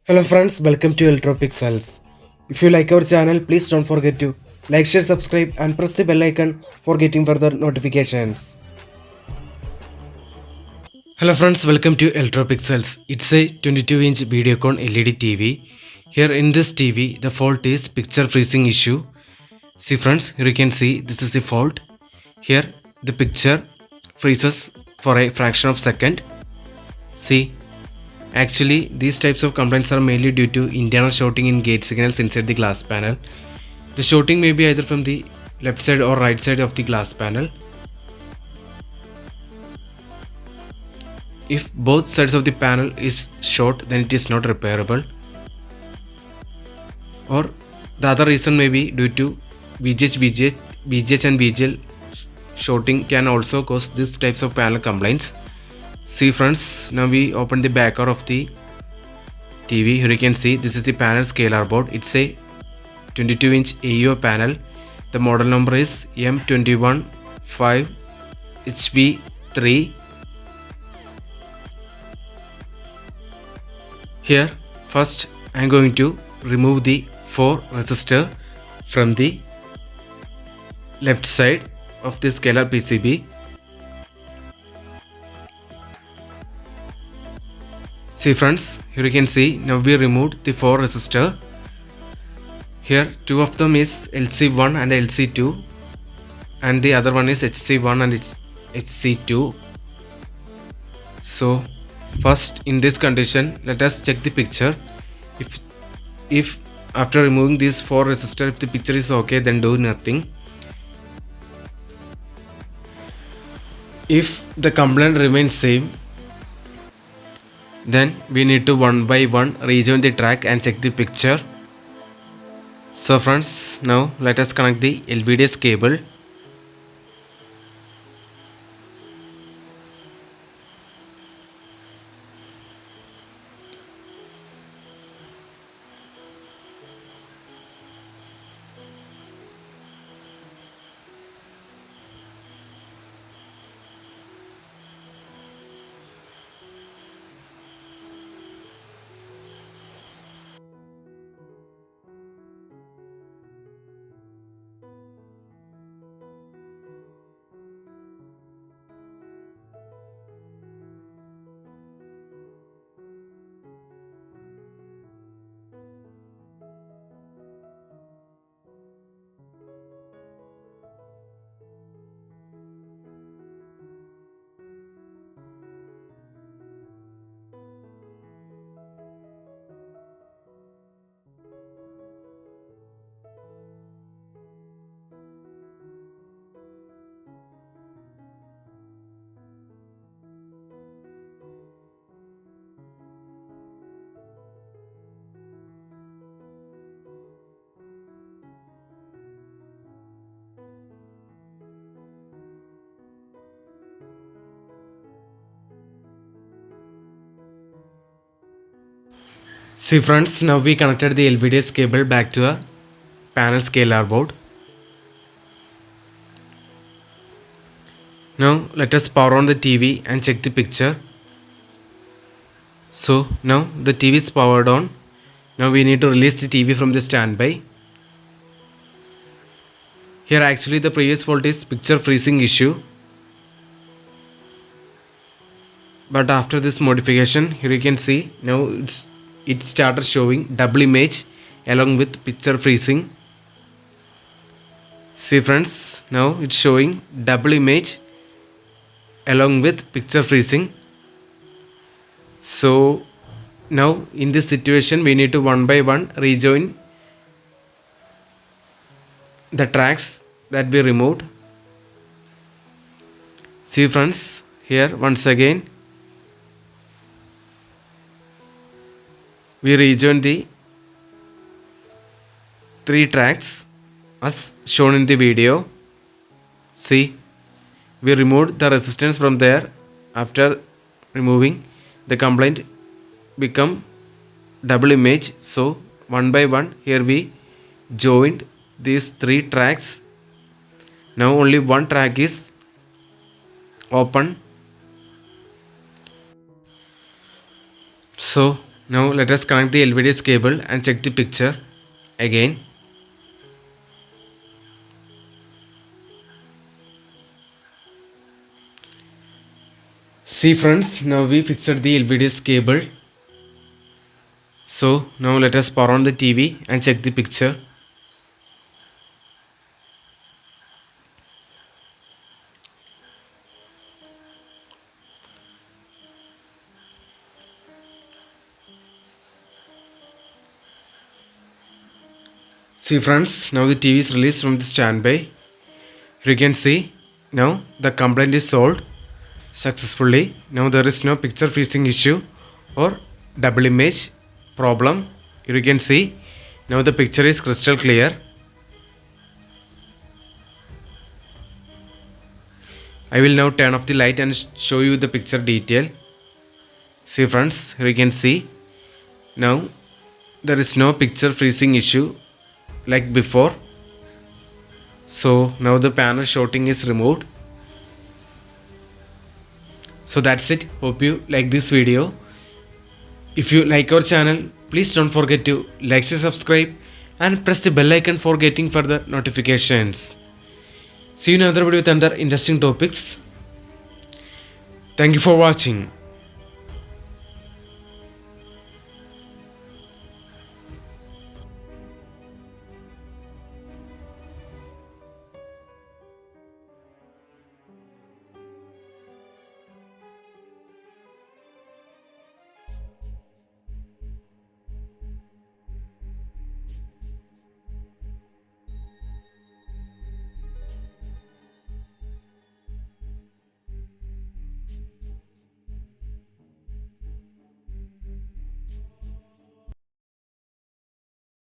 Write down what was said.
Hello friends, welcome to Electropixels. If you like our channel, please don't forget to like, share, subscribe and press the bell icon for getting further notifications. Hello friends, welcome to Electropixels. It's a 22-inch Videocon LED TV. Here in this TV, the fault is picture freezing issue. See friends, here you can see this is the fault. Here the picture freezes for a fraction of a second. See. Actually, these types of complaints are mainly due to internal shorting in gate signals inside the glass panel. The shorting may be either from the left side or right side of the glass panel. If both sides of the panel is short, then it is not repairable. Or the other reason may be due to VGH and VGL shorting can also cause these types of panel complaints. See friends, now we open the back cover of the TV. Here you can see this is the panel scalar board. It's a 22-inch Auo panel. The model number is M215HV3. Here first I am going to remove the 4 resistor from the left side of the scalar PCB. See friends, here you can see now we removed the 4 resistor. Here 2 of them is LC1 and LC2 and the other one is HC1 and it's HC2. So first in this condition let us check the picture. If after removing these 4 resistor, if the picture is okay, then do nothing. If the complaint remains same, then we need to one by one rejoin the track and check the picture. So friends, now let us connect the LVDS cable. See friends, now we connected the LVDS cable back to a panel scalar board. Now let us power on the TV and check the picture. So now the TV is powered on. Now we need to release the TV from the standby. Here actually the previous fault is picture freezing issue. But after this modification, here you can see now it started showing double image along with picture freezing. See friends, now it's showing double image along with picture freezing. So now in this situation we need to one by one rejoin the tracks that we removed. See friends, here once again we rejoin the 3 tracks as shown in the video. See, we removed the resistance from there. After removing, the complaint become double image. So one by one here we joined these 3 tracks. Now only one track is open. So Now let us connect the LVDS cable and check the picture again. See friends, now we fixed the LVDS cable. So now let us power on the TV and check the picture. See friends, now the TV is released from the standby. You can see now the complaint is solved successfully. Now there is no picture freezing issue or double image problem. You can see now the picture is crystal clear. I will now turn off the light and show you the picture detail. See friends, you can see now there is no picture freezing issue like before. So now the panel shorting is removed. So that's it. Hope you like this video. If you like our channel, please don't forget to like, share, subscribe and press the bell icon for getting further notifications. See you in another video with another interesting topics. Thank you for watching.